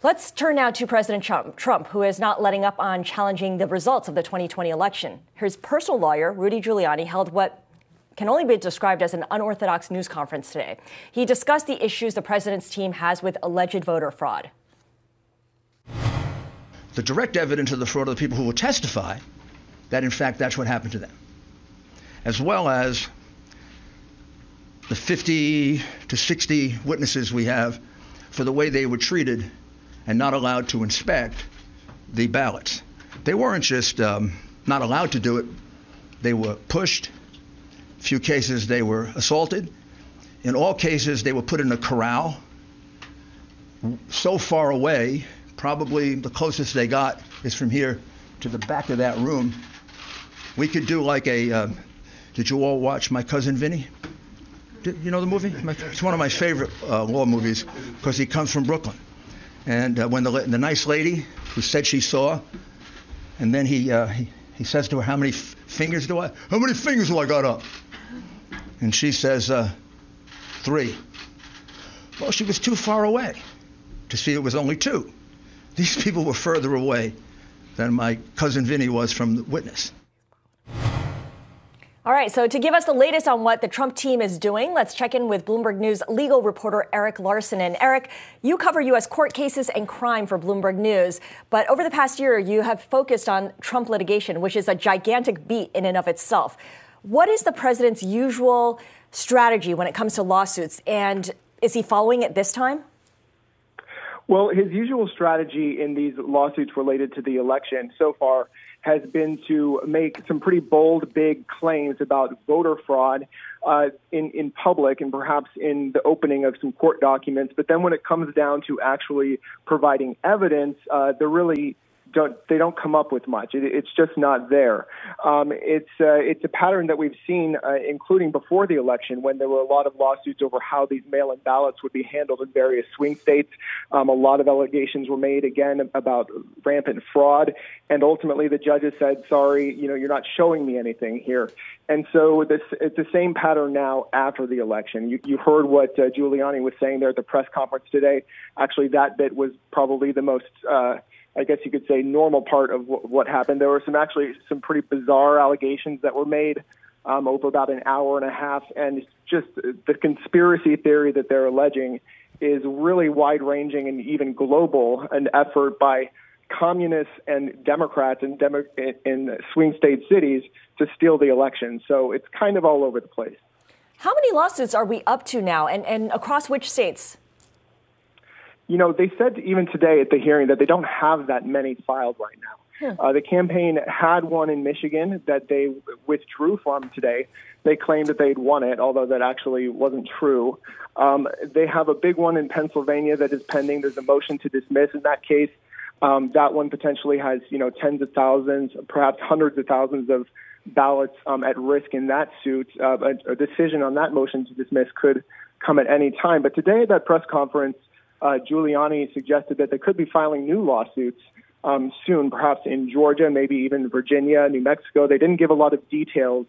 Let's turn now to President Trump, who is not letting up on challenging the results of the 2020 election. His personal lawyer, Rudy Giuliani, held what can only be described as an unorthodox news conference today. He discussed the issues the president's team has with alleged voter fraud. The direct evidence of the fraud of the people who will testify that, in fact, that's what happened to them, as well as the 50 to 60 witnesses we have for the way they were treated and not allowed to inspect the ballots. They weren't just not allowed to do it. They were pushed. A few cases they were assaulted. In all cases they were put in a corral so far away, probably the closest they got is from here to the back of that room. We could do like a, did you all watch My Cousin Vinny? You know the movie? It's one of my favorite law movies because he comes from Brooklyn. And when the nice lady who said she saw, and then he says to her, how many fingers do I got up? And she says, 3. Well, she was too far away to see it was only 2. These people were further away than my cousin Vinny was from the witness. All right, so to give us the latest on what the Trump team is doing, let's check in with Bloomberg News legal reporter Eric Larson. And Eric, you cover U.S. court cases and crime for Bloomberg News. But over the past year, you have focused on Trump litigation, which is a gigantic beat in and of itself. What is the president's usual strategy when it comes to lawsuits? And is he following it this time? Well, his usual strategy in these lawsuits related to the election so far has been to make some pretty bold, big claims about voter fraud in public and perhaps in the opening of some court documents. But then when it comes down to actually providing evidence, they don't come up with much. It's just not there. It's a pattern that we've seen, including before the election, when there were a lot of lawsuits over how these mail-in ballots would be handled in various swing states. A lot of allegations were made, again, about rampant fraud. And ultimately, the judges said, sorry, you're not showing me anything here. And so it's the same pattern now after the election. You heard what Giuliani was saying there at the press conference today. Actually, that bit was probably the most I guess you could say, normal part of what happened. There were some pretty bizarre allegations that were made over about an hour and a half. And it's just the conspiracy theory that they're alleging is really wide-ranging and even global, an effort by communists and Democrats in swing state cities to steal the election. So it's kind of all over the place. How many lawsuits are we up to now, and across which states? They said even today at the hearing that they don't have that many filed right now. The campaign had one in Michigan that they withdrew from today. They claimed that they'd won it, although that actually wasn't true. They have a big one in Pennsylvania that is pending. There's a motion to dismiss in that case. That one potentially has, tens of thousands, perhaps hundreds of thousands of ballots at risk in that suit. A decision on that motion to dismiss could come at any time. But today at that press conference, Giuliani suggested that they could be filing new lawsuits soon, perhaps in Georgia, maybe even Virginia, New Mexico. They didn't give a lot of details,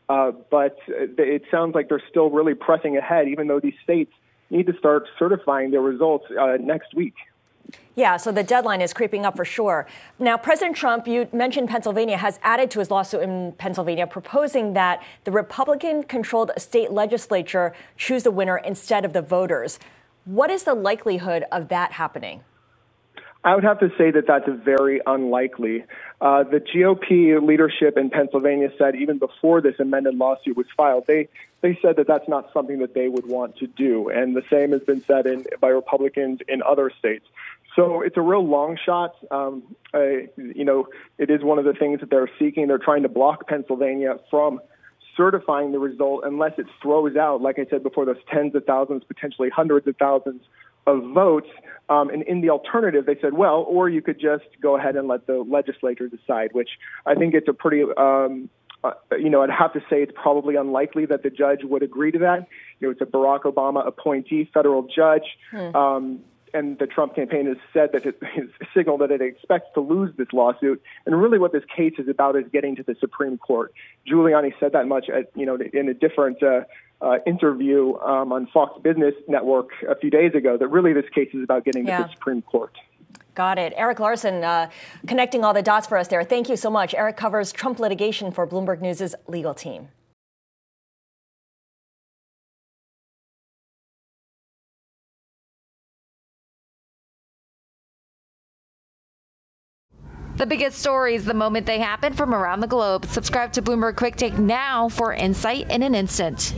but it sounds like they're still really pressing ahead, even though these states need to start certifying their results next week. Yeah, so the deadline is creeping up for sure. Now, President Trump, you mentioned Pennsylvania, has added to his lawsuit in Pennsylvania, proposing that the Republican-controlled state legislature choose the winner instead of the voters. What is the likelihood of that happening? I would have to say that that's very unlikely. The GOP leadership in Pennsylvania said even before this amended lawsuit was filed, they said that that's not something that they would want to do. And the same has been said by Republicans in other states. So it's a real long shot. It is one of the things that they're seeking. They're trying to block Pennsylvania from certifying the result unless it throws out, like I said before, those tens of thousands, potentially hundreds of thousands of votes. And in the alternative, they said, well, or you could just go ahead and let the legislature decide, which I think it's a pretty, I'd have to say it's probably unlikely that the judge would agree to that. It's a Barack Obama appointee federal judge. And the Trump campaign has said that it has signaled that it expects to lose this lawsuit. And really what this case is about is getting to the Supreme Court. Giuliani said that much in a different interview on Fox Business Network a few days ago, that really this case is about getting to the Supreme Court. Got it. Eric Larson connecting all the dots for us there. Thank you so much. Eric covers Trump litigation for Bloomberg News' legal team. The biggest stories the moment they happen from around the globe. Subscribe to Bloomberg Quick Take now for insight in an instant.